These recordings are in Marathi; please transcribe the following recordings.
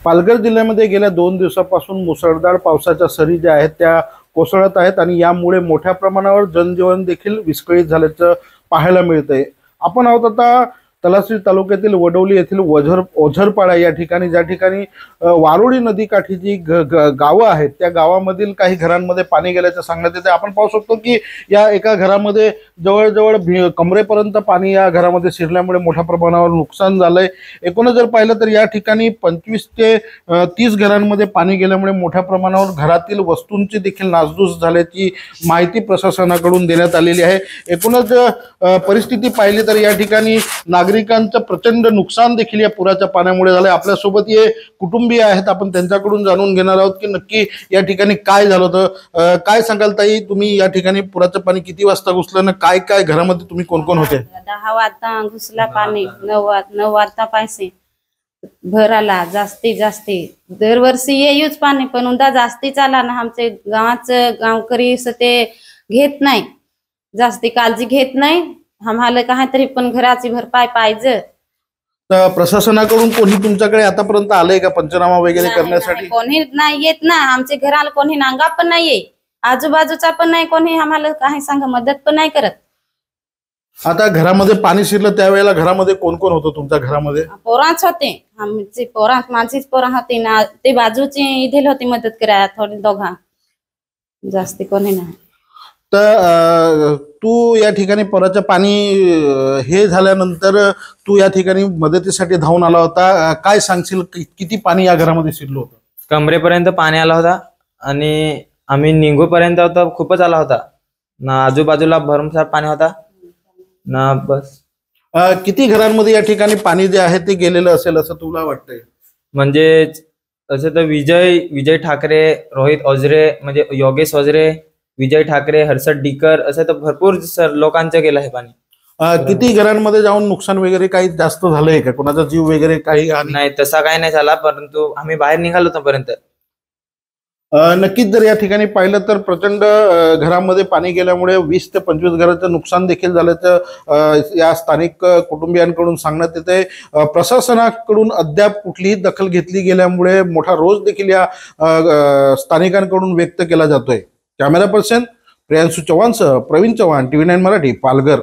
पालघर जिल्ह्यामध्ये गेल्या 2 दिवसापासून मुसळधार पावसाच्या सरी ज्या आहेत त्या कोसळत आहेत आणि यामुळे मोठ्या प्रमाणावर जनजीवन देखील विस्कळीत झाल्याचं पाहायला मिळतंय। आपण आहोत आता तलासरी तालुक्यातील वडवली येथील ओझरपाडा या ठिकाणी, ज्या ठिकाणी वारोडी नदीकाठी जी गावं आहेत त्या गावामधील काही घरांमध्ये पाणी गेल्याचं सांगण्यात येते। आपण पाहू शकतो की या एका घरामध्ये जवळजवळ कमरेपर्यंत पाणी या घरामध्ये शिरल्यामुळे मोठ्या प्रमाणावर नुकसान झालंय। एकूणच जर पाहिलं तर या ठिकाणी 25 ते 30 घरांमध्ये पाणी गेल्यामुळे मोठ्या प्रमाणावर घरातील वस्तूंची देखील नासधूस झाल्याची माहिती प्रशासनाकडून देण्यात आलेली आहे। एकूणच परिस्थिती पाहिली तर या ठिकाणी नागरिकांचं प्रचंड नुकसान देखील या पुराच्या पाण्यामुळे झालंय। आपल्यासोबत हे कुटुंबीय आहेत, आपण त्यांच्याकडून जाणून घेणार आहोत की नक्की या ठिकाणी काय झालं होतं। काय सांगाल ताई, तुम्ही या ठिकाणी पुराचं पाणी किती वाजता घुसलं ना काय काय घरामध्ये तुम्ही कोण कोण होते? 10 वाजता घुसला पाणी, 9 वाजता पायसे भराला जास्ती दरवर्षी येऊच पाणी, पण उंदा जास्ती चाला ना। आमचे गावकरी ते घेत नाही, जास्ती काळजी घेत नाही। आम्हाला काहीतरी पण घराची भरपाई पाहिजे। तर प्रशासनाकडून कोणी तुमच्याकडे आतापर्यंत आलंय का पंचनामा वगैरे करण्यासाठी? कोणी नाही येत ना, आमच्या घराला कोणी नांगा पण नाहीये, आजूबाजूचा पण नाही कोणी आम्हाला काही सांग मदत पण नाही करत। आता घरामध्ये पाणी शिरलं त्यावेळेला घरामध्ये कोण कोण होतं तुमच्या घरामध्ये? पोराच होते, आमची माझीच पोरा होती ना, ते बाजूची इथेल होती मदत करायला थोडी दोघा, जास्ती कोणी नाही। तर तू या ठिकाणी पुराचं पाणी हे झाल्यानंतर तू या ठिकाणी मदतीसाठी धावून आला होता, काय सांगशील किती पाणी या घरामध्ये शिरलं होतं? कमरेपर्यंत पाणी आला होता आणि आम्ही निघूपर्यंत होता खूपच आला होता ना, आजूबाजूला भरमसाठ पाणी होता ना। बस किती घरांमध्ये या ठिकाणी पाणी जे आहे ते गेलेलं असेल असं तुला वाटतंय? म्हणजे असं तर विजय ठाकरे, रोहित ओझरे, म्हणजे योगेश ओझरे, विजय ठाकरे, हर्षद डिकर, असं तर भरपूर लोकांचं गेलं आहे पाणी। किती घरांमध्ये जाऊन नुकसान वगैरे काही जास्त झालंय का? कोणाचा जीव वगैरे काही? नाही, तसा काही नाही झाला, परंतु आम्ही बाहेर निघालो तोपर्यंत। नक्कीच जर या ठिकाणी पाहिलं तर प्रचंड घरामध्ये पाणी गेल्यामुळे 20 ते 25 घराचं नुकसान देखील झाल्याचं या स्थानिक कुटुंबियांकडून सांगण्यात येते। प्रशासनाकडून अद्याप कुठलीही दखल घेतली गेल्यामुळे मोठा रोष देखील या स्थानिकांकडून व्यक्त केला जातोय। कॅमेरा पर्सन प्रियांशु चव्हाणसह प्रवीण चव्हाण, TV9 मराठी, पालघर।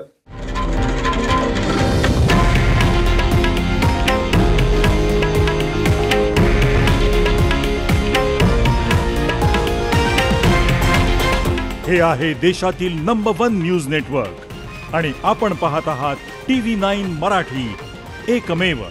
हे आहे देशातील नंबर 1 न्यूज नेटवर्क आणि आपण पाहत आहात TV9 मराठी, एकमेव।